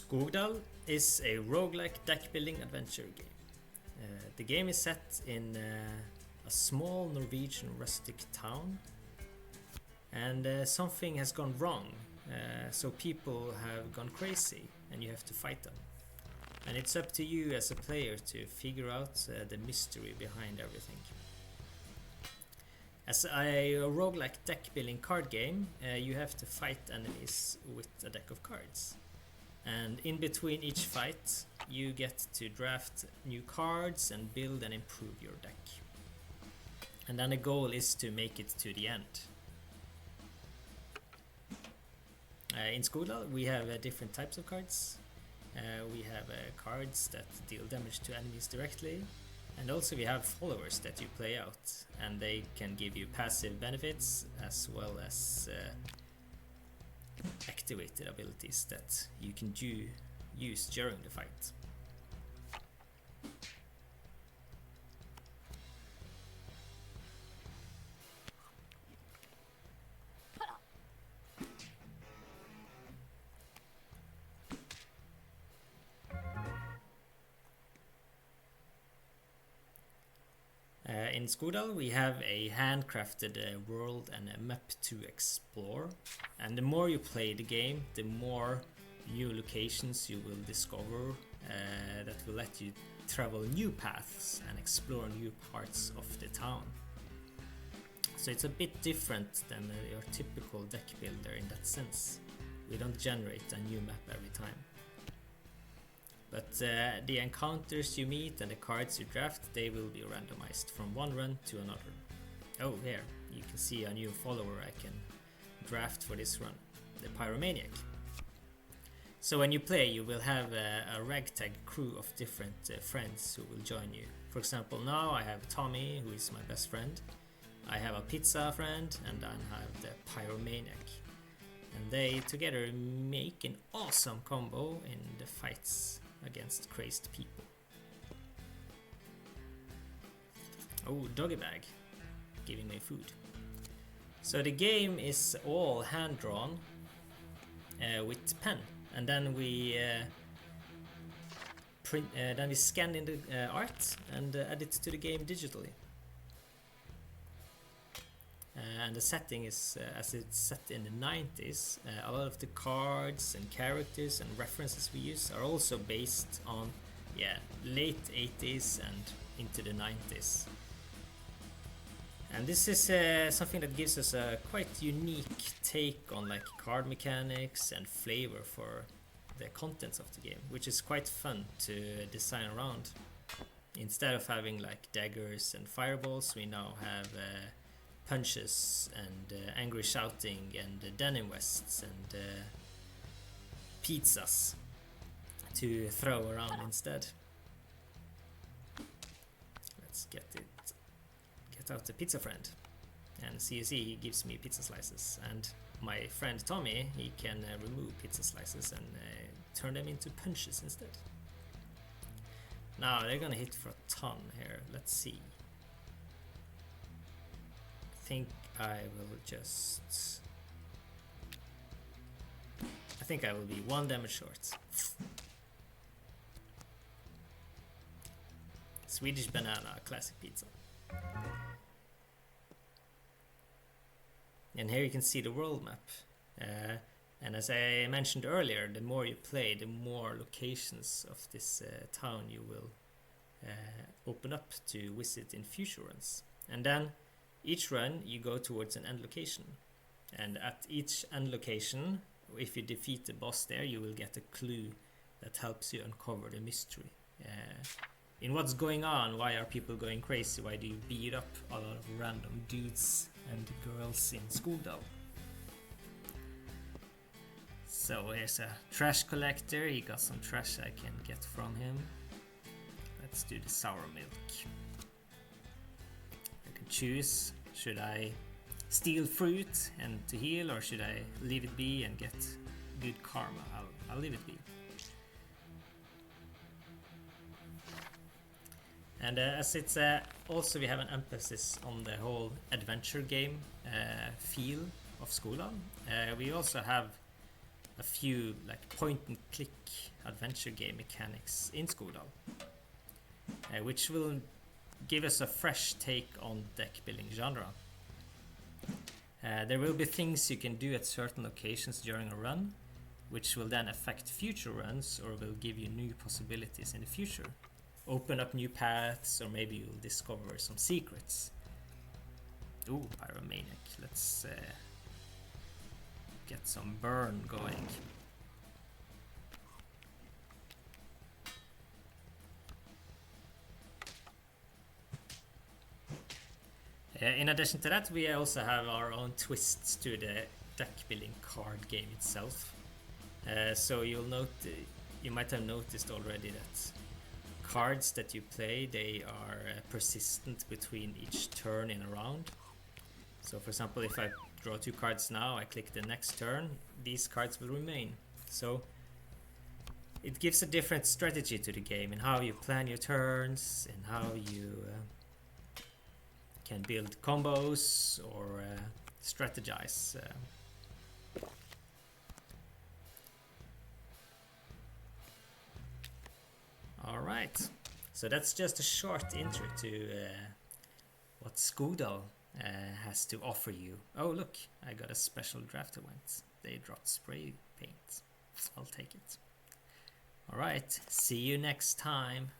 Skogdal is a roguelike deck building adventure game. The game is set in a small Norwegian rustic town, and something has gone wrong, so people have gone crazy and you have to fight them. And it's up to you as a player to figure out the mystery behind everything. As a roguelike deck building card game, you have to fight enemies with a deck of cards. And in between each fight, you get to draft new cards and build and improve your deck. And then the goal is to make it to the end. In Skogdal, we have different types of cards. We have cards that deal damage to enemies directly, and also we have followers that you play out, and they can give you passive benefits as well as activated abilities that you can use during the fight. In Skogdal we have a handcrafted world and a map to explore, and the more you play the game, the more new locations you will discover that will let you travel new paths and explore new parts of the town. So it's a bit different than your typical deck builder in that sense. We don't generate a new map every time. But the encounters you meet and the cards you draft, they will be randomized from one run to another. Oh, here, you can see a new follower I can draft for this run, the Pyromaniac. So when you play, you will have a ragtag crew of different friends who will join you. For example, now I have Tommy, who is my best friend. I have a pizza friend, and then I have the Pyromaniac. And they together make an awesome combo in the fights against crazed people. Oh, doggy bag, giving me food. So the game is all hand drawn with pen, and then we scan in the art and add it to the game digitally. And the setting is as it's set in the 90s. A lot of the cards and characters and references we use are also based on late 80s and into the 90s. And this is something that gives us a quite unique take on like card mechanics and flavor for the contents of the game, which is quite fun to design around. Instead of having like daggers and fireballs, we now have punches and angry shouting and denim vests and pizzas to throw around instead. Let's get out the pizza friend, and see he gives me pizza slices, and my friend Tommy, he can remove pizza slices and turn them into punches instead. Now they're gonna hit for a ton here. Let's see. I think I will be 1 damage short. Swedish banana, classic pizza. And here you can see the world map. And as I mentioned earlier, the more you play, the more locations of this town you will open up to visit in future runs. And then each run you go towards an end location, and at each end location, if you defeat the boss there, you will get a clue that helps you uncover the mystery in what's going on. Why are people going crazy? Why do you beat up a lot of random dudes and girls in Skogdal? So here's a trash collector. He got some trash I can get from him. Let's do the sour milk. Choose, should I steal fruit and to heal, or should I leave it be and get good karma? I'll leave it be. And as it's also we have an emphasis on the whole adventure game feel of Skogdal. We also have a few like point and click adventure game mechanics in Skogdal, which will give us a fresh take on deck building genre. There will be things you can do at certain locations during a run, which will then affect future runs or will give you new possibilities in the future. Open up new paths, or maybe you'll discover some secrets. Ooh, Pyromaniac. Let's get some burn going. In addition to that, we also have our own twists to the deck building card game itself. So you might have noticed already that cards that you play, they are persistent between each turn in a round. So for example, if I draw 2 cards now, I click the next turn, these cards will remain. So it gives a different strategy to the game in how you plan your turns and how you can build combos or strategize. Alright, so that's just a short intro to what Skogdal has to offer you. Oh look, I got a special draft event. They dropped spray paint. I'll take it. Alright, see you next time.